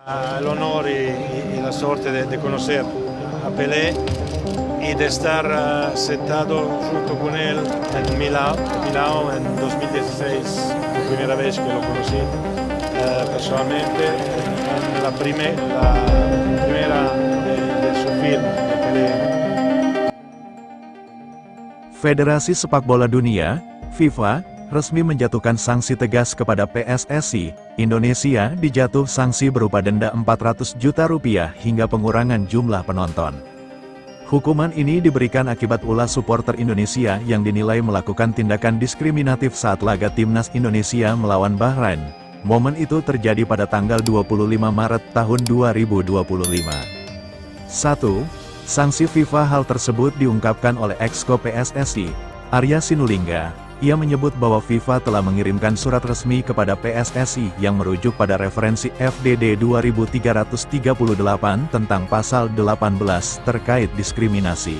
L'onore y la suerte de conocer a Pelé y de estar sentado junto con él en Milão en 2016, la primera vez que lo conocí personalmente, en la primera de su film de Pelé. Federasi Sepak Bola Dunia, FIFA, resmi menjatuhkan sanksi tegas kepada PSSI. Indonesia dijatuh sanksi berupa denda Rp400 juta hingga pengurangan jumlah penonton. Hukuman ini diberikan akibat ulah supporter Indonesia yang dinilai melakukan tindakan diskriminatif saat laga timnas Indonesia melawan Bahrain. Momen itu terjadi pada tanggal 25 Maret tahun 2025. 1. Sanksi FIFA. Hal tersebut diungkapkan oleh Exco PSSI, Arya Sinulinga. Ia menyebut bahwa FIFA telah mengirimkan surat resmi kepada PSSI yang merujuk pada referensi FDD 2338 tentang pasal 18 terkait diskriminasi.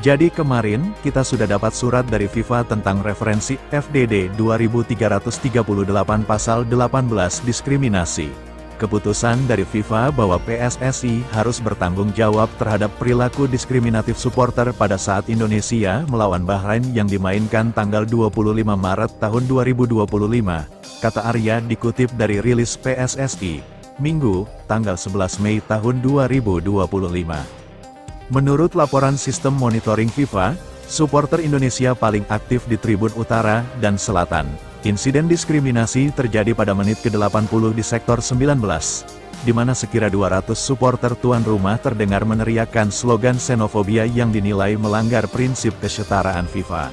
Jadi kemarin, kita sudah dapat surat dari FIFA tentang referensi FDD 2338 pasal 18 diskriminasi. Keputusan dari FIFA bahwa PSSI harus bertanggung jawab terhadap perilaku diskriminatif supporter pada saat Indonesia melawan Bahrain yang dimainkan tanggal 25 Maret tahun 2025, kata Arya dikutip dari rilis PSSI, Minggu, tanggal 11 Mei tahun 2025. Menurut laporan sistem monitoring FIFA, supporter Indonesia paling aktif di Tribun Utara dan Selatan. Insiden diskriminasi terjadi pada menit ke-80 di sektor 19, di mana sekira 200 supporter tuan rumah terdengar meneriakkan slogan xenofobia yang dinilai melanggar prinsip kesetaraan FIFA.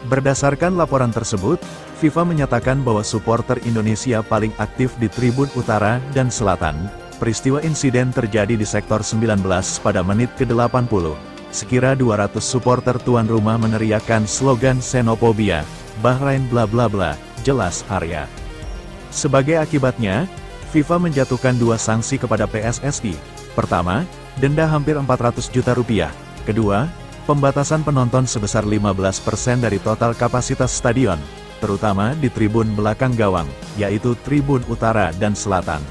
Berdasarkan laporan tersebut, FIFA menyatakan bahwa supporter Indonesia paling aktif di Tribun Utara dan Selatan. Peristiwa insiden terjadi di sektor 19 pada menit ke-80. Sekira 200 supporter tuan rumah meneriakkan slogan xenofobia, Bahrain bla bla bla, jelas Arya. Sebagai akibatnya, FIFA menjatuhkan dua sanksi kepada PSSI. Pertama, denda hampir Rp400 juta. Kedua, pembatasan penonton sebesar 15% dari total kapasitas stadion, terutama di tribun belakang gawang, yaitu Tribun Utara dan Selatan.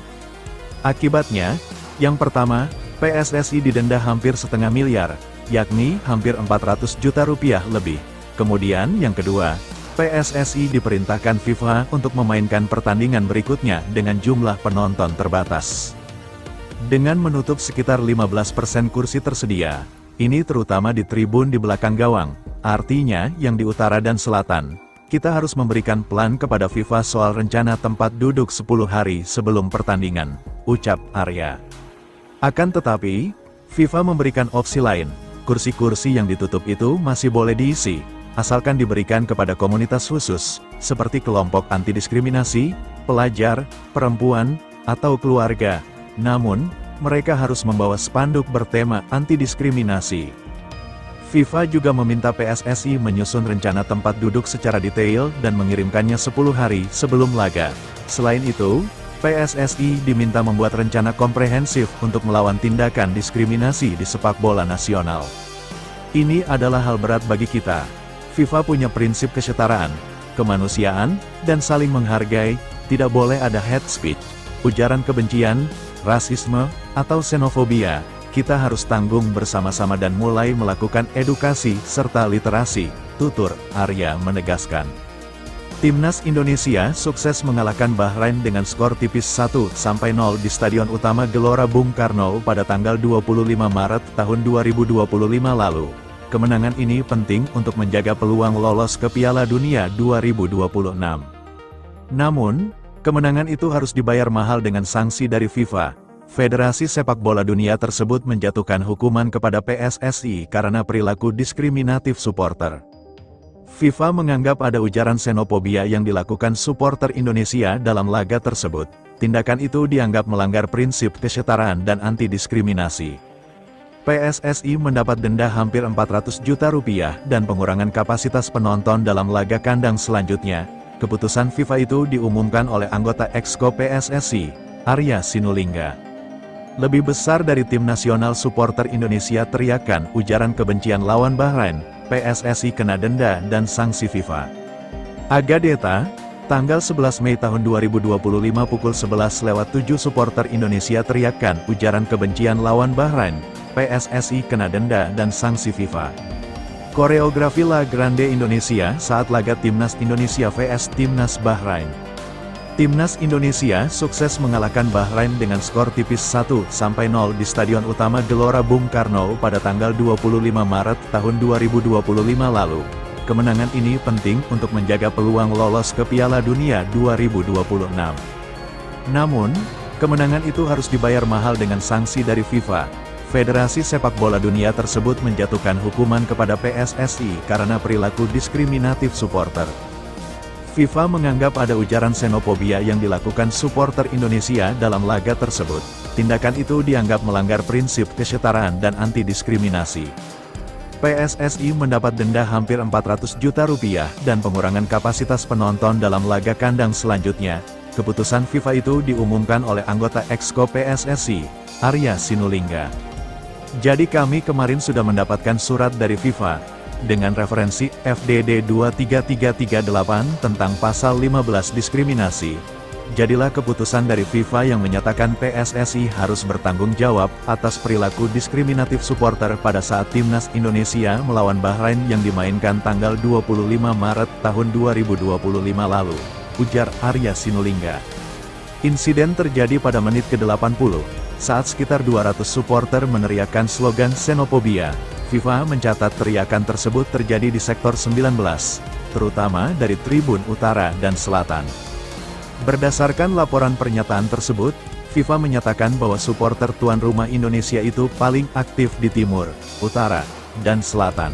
Akibatnya, yang pertama, PSSI didenda hampir setengah miliar, yakni hampir Rp400 juta lebih. Kemudian yang kedua, PSSI diperintahkan FIFA untuk memainkan pertandingan berikutnya dengan jumlah penonton terbatas. Dengan menutup sekitar 15% kursi tersedia, ini terutama di tribun di belakang gawang, artinya yang di utara dan selatan, kita harus memberikan plan kepada FIFA soal rencana tempat duduk 10 hari sebelum pertandingan, ucap Arya. Akan tetapi, FIFA memberikan opsi lain, kursi-kursi yang ditutup itu masih boleh diisi, asalkan diberikan kepada komunitas khusus, seperti kelompok anti-diskriminasi, pelajar, perempuan, atau keluarga. Namun, mereka harus membawa spanduk bertema anti-diskriminasi. FIFA juga meminta PSSI menyusun rencana tempat duduk secara detail dan mengirimkannya 10 hari sebelum laga. Selain itu, PSSI diminta membuat rencana komprehensif untuk melawan tindakan diskriminasi di sepak bola nasional. Ini adalah hal berat bagi kita. FIFA punya prinsip kesetaraan, kemanusiaan, dan saling menghargai, tidak boleh ada hate speech, ujaran kebencian, rasisme, atau xenofobia. Kita harus tanggung bersama-sama dan mulai melakukan edukasi serta literasi, tutur Arya menegaskan. Timnas Indonesia sukses mengalahkan Bahrain dengan skor tipis 1-0 di Stadion Utama Gelora Bung Karno pada tanggal 25 Maret tahun 2025 lalu. Kemenangan ini penting untuk menjaga peluang lolos ke Piala Dunia 2026. Namun, kemenangan itu harus dibayar mahal dengan sanksi dari FIFA. Federasi Sepak Bola Dunia tersebut menjatuhkan hukuman kepada PSSI karena perilaku diskriminatif supporter. FIFA menganggap ada ujaran xenofobia yang dilakukan supporter Indonesia dalam laga tersebut. Tindakan itu dianggap melanggar prinsip kesetaraan dan anti-diskriminasi. PSSI mendapat denda hampir Rp400 juta dan pengurangan kapasitas penonton dalam laga kandang selanjutnya. Keputusan FIFA itu diumumkan oleh anggota Exco PSSI, Arya Sinulinga. Lebih besar dari tim nasional supporter Indonesia teriakan ujaran kebencian lawan Bahrain, PSSI kena denda dan sanksi FIFA. Agadeta, Tanggal 11 Mei tahun 2025 pukul 11:07 supporter Indonesia teriakkan ujaran kebencian lawan Bahrain, PSSI kena denda dan sanksi FIFA. Koreografi La Grande Indonesia saat laga Timnas Indonesia vs Timnas Bahrain. Timnas Indonesia sukses mengalahkan Bahrain dengan skor tipis 1-0 di Stadion Utama Gelora Bung Karno pada tanggal 25 Maret tahun 2025 lalu. Kemenangan ini penting untuk menjaga peluang lolos ke Piala Dunia 2026. Namun, kemenangan itu harus dibayar mahal dengan sanksi dari FIFA. Federasi Sepak Bola Dunia tersebut menjatuhkan hukuman kepada PSSI karena perilaku diskriminatif supporter. FIFA menganggap ada ujaran xenofobia yang dilakukan supporter Indonesia dalam laga tersebut. Tindakan itu dianggap melanggar prinsip kesetaraan dan anti-diskriminasi. PSSI mendapat denda hampir 400 juta rupiah dan pengurangan kapasitas penonton dalam laga kandang selanjutnya. Keputusan FIFA itu diumumkan oleh anggota Exco PSSI, Arya Sinulinga. Jadi kami kemarin sudah mendapatkan surat dari FIFA, dengan referensi FDD 23338 tentang pasal 15 diskriminasi. Jadilah keputusan dari FIFA yang menyatakan PSSI harus bertanggung jawab atas perilaku diskriminatif supporter pada saat Timnas Indonesia melawan Bahrain yang dimainkan tanggal 25 Maret tahun 2025 lalu, ujar Arya Sinulinga. Insiden terjadi pada menit ke-80, saat sekitar 200 supporter meneriakkan slogan xenofobia. FIFA mencatat teriakan tersebut terjadi di sektor 19, terutama dari tribun utara dan selatan. Berdasarkan laporan pernyataan tersebut, FIFA menyatakan bahwa supporter tuan rumah Indonesia itu paling aktif di timur, utara, dan selatan.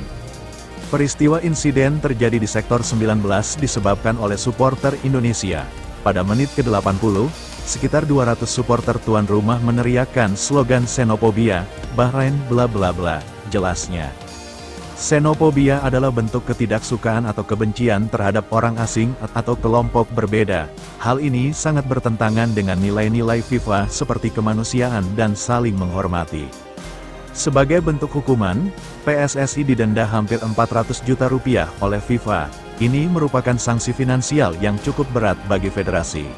Peristiwa insiden terjadi di sektor 19 disebabkan oleh supporter Indonesia. Pada menit ke-80, sekitar 200 supporter tuan rumah meneriakkan slogan xenofobia, Bahrain bla bla bla, jelasnya. Xenofobia adalah bentuk ketidaksukaan atau kebencian terhadap orang asing atau kelompok berbeda. Hal ini sangat bertentangan dengan nilai-nilai FIFA seperti kemanusiaan dan saling menghormati. Sebagai bentuk hukuman, PSSI didenda hampir 400 juta rupiah oleh FIFA. Ini merupakan sanksi finansial yang cukup berat bagi federasi.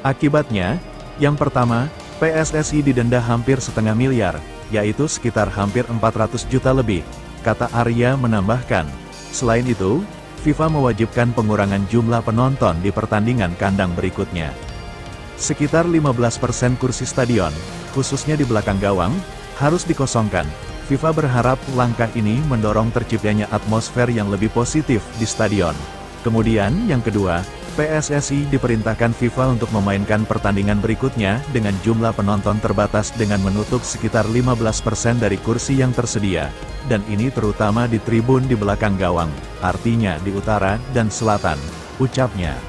Akibatnya, yang pertama, PSSI didenda hampir setengah miliar, yaitu sekitar hampir 400 juta lebih. Kata Arya menambahkan, selain itu, FIFA mewajibkan pengurangan jumlah penonton di pertandingan kandang berikutnya. Sekitar 15% kursi stadion, khususnya di belakang gawang, harus dikosongkan. FIFA berharap langkah ini mendorong terciptanya atmosfer yang lebih positif di stadion. Kemudian, yang kedua, PSSI diperintahkan FIFA untuk memainkan pertandingan berikutnya dengan jumlah penonton terbatas dengan menutup sekitar 15% dari kursi yang tersedia, dan ini terutama di tribun di belakang gawang, artinya di utara dan selatan, ucapnya.